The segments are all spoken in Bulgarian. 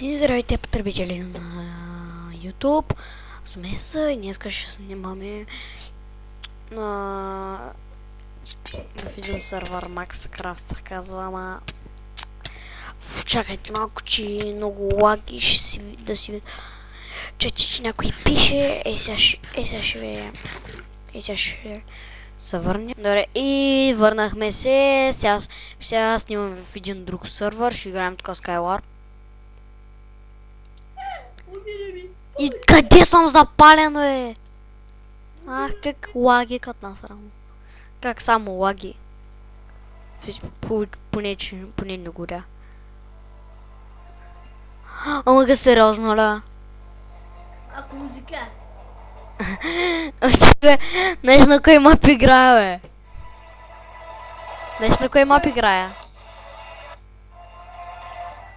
И здравейте, потребители на YouTube. Смес и днес ще снимаме в един сервер Maxcraft се казва, ама чакайте малко, че много лаги ще си да си видя. Че някой пише, сега ще се върне. Добре, и върнахме се. Сега снимам в един друг сервер, ще играем така Skyward. И къде съм запален, бе? Ах, как лаги, като насрано. Как само лаги. Поне не горя. Ама га сериозно, ля. Ако музика. Знаеш на кой мап играя, бе? Знаеш на кой мап играя?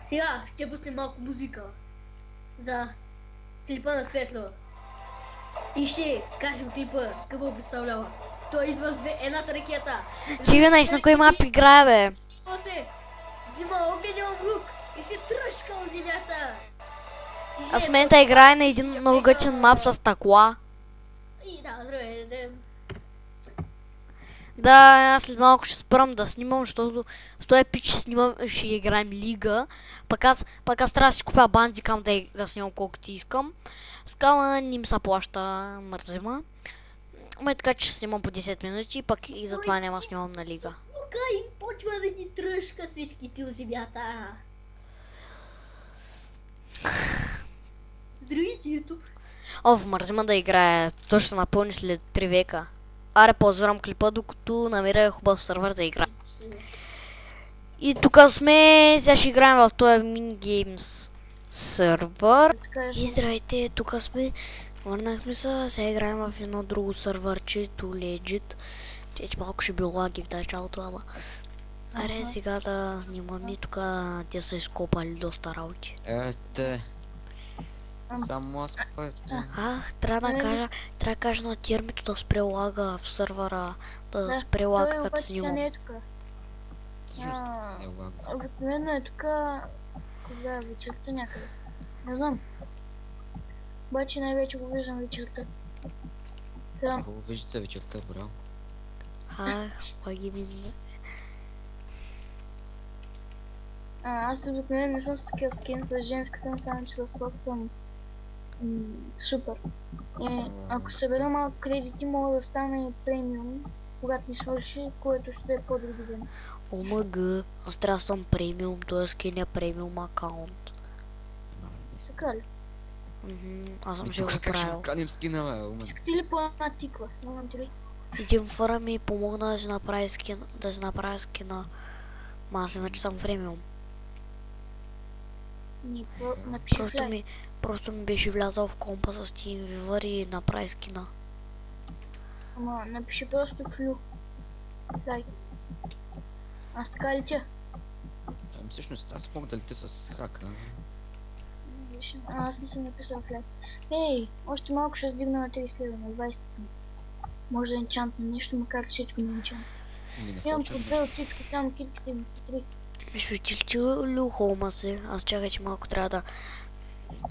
Сега ще пуснем малко музика за клипа на Светло. И ще кажем клипа какво представлява. Той идва с едната ракета. Чига, знаеш на кой мап играя, бе? После взима огнен облук и се тръшка от земята. Аз в момента играя на един много гъчен мап с стъкла. И да, здравей. Да, аз след малко ще спрам да снимам, защото с този пич ще играем лига. Пък аз трябва да си купя бандикам да снимам колкото искам. Скала не ми се плаща, мързима. Ама така че ще снимам по 10 минути, пък и затова няма снимам на лига. И почва да ги тръшка всичките от земята. Здравейте, YouTube. В мързима да играе, то ще се напълни след 3 века. Аре, ползвам клипа, докато намеря хубав сервер да игра. И тук сме, сега ще играем в този Mingames сервер. И здравейте, тук сме, върнахме се, сега играем в едно друго сервърче, to legit. Че малко ще било лаги в началото, ама... Аре, сега да снимаме, тук те са изкопали доста работи. Само аз пътя. Ах, трябва да кажа на термито да спре лага в сервера, да спре лага като снимам. Не е тук. Обикновено е тук, кога е вечерта някъде. Не знам. Обаче най-вече го виждам вечерта. Там. Хубаво вижда се вечерта, браво. Ах, лаги ми. Аз обикновено не съм с такива скин, с женски съм, само че с този съм супер. Ако събера малко кредити, мога да стане премиум, когато ми свърши, което ще е по-други ден. ОМГ, аз трябва да съм премиум, т.е. скин е премиум акаунт. Така ли? Аз съм ще го Как ще правил. поканим скина, бе? Искате ли по една тиква? Имам ти ли? Един фъра ми помогна да си направя скина. Ма аз иначе съм премиум. Напиши флай. Просто ми беше влязал в компа с TeamViewer и направи скина. Ама напиши просто флай. Аз така летя. Всъщност, аз мога да летя с хака. Аз не съм написал флай. Ей, още малко ще вдигна на 30 лева, на 20 съм. Може да енчантна нещо, макар че всичко ми енчантна. Имам по две оптички, само килките ми са 3. Мисля, че люхолма се. Аз чакай, че малко трябва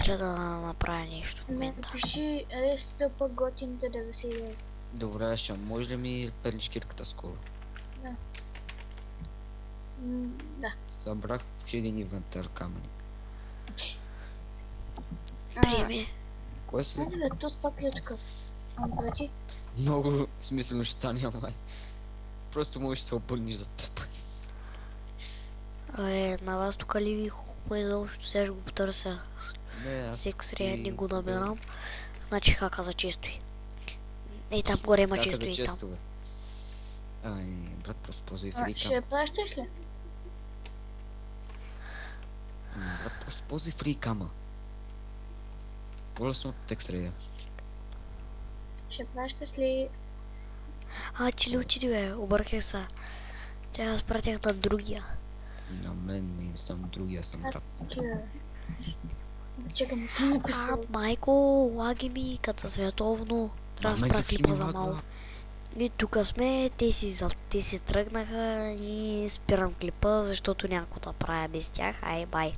да направя нещо в момента. Напиши рестата по готините 99. Добре, ще може ли ми перлиш кирката скоро? Да. Да. Събрах почти един инвентар камъни. Приеми. Кой си? Хайде бе, то спак ли е тук? Преди? Много смислено ще стане, ама. Просто можеш да се обърнеш за теб. На вас тук ли ви хубаво изобщо, сега ще го потърся. Всеки сред не го набирам. Значи хака за честои. Ей, там горе има често и там. Ай, брат, просто ползвай фрикама. Ще плащаш ли? Брат, просто ползвай фрикама. По-лесно от текстрея. Ще плащаш ли? Че ли учили, бе, обърках се. Тя аз пратях на другия. На мен не съм другия, съм брат. Чакай, не съм написал. Майко, лаги ми, като световно. Трябва да спра клипа за малко. И тук сме, те си тръгнаха и спирам клипа, защото някакво да правя без тях. Ай, бай.